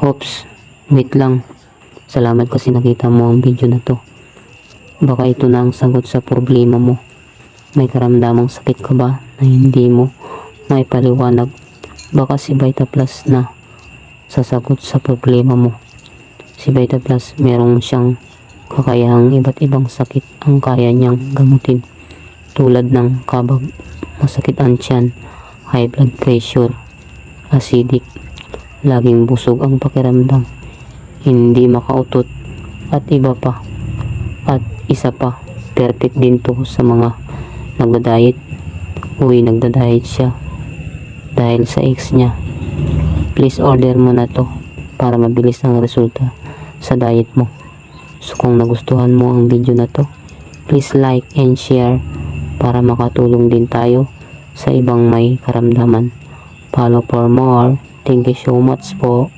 Oops, wait lang. Salamat kasi nakita mo ang video na to. Baka ito na ang sagot sa problema mo. May karamdamang sakit ka ba na hindi mo maipaliwanag? Baka si Vita Plus na sasagot sa problema mo. Si Vita Plus, merong siyang kakayahang iba't ibang sakit ang kaya niyang gamutin, tulad ng kabag, masakit ang tiyan, high blood pressure, acidic, laging busog ang pakiramdam, hindi makautot, at iba pa. At isa pa, perfect din to sa mga nagda-diet. Nagda-diet siya dahil sa ex niya. Please order mo na to para mabilis ang resulta sa diet mo. So kung nagustuhan mo ang video na to, please like and share para makatulong din tayo sa ibang may karamdaman. Follow for more. Thank you so much po.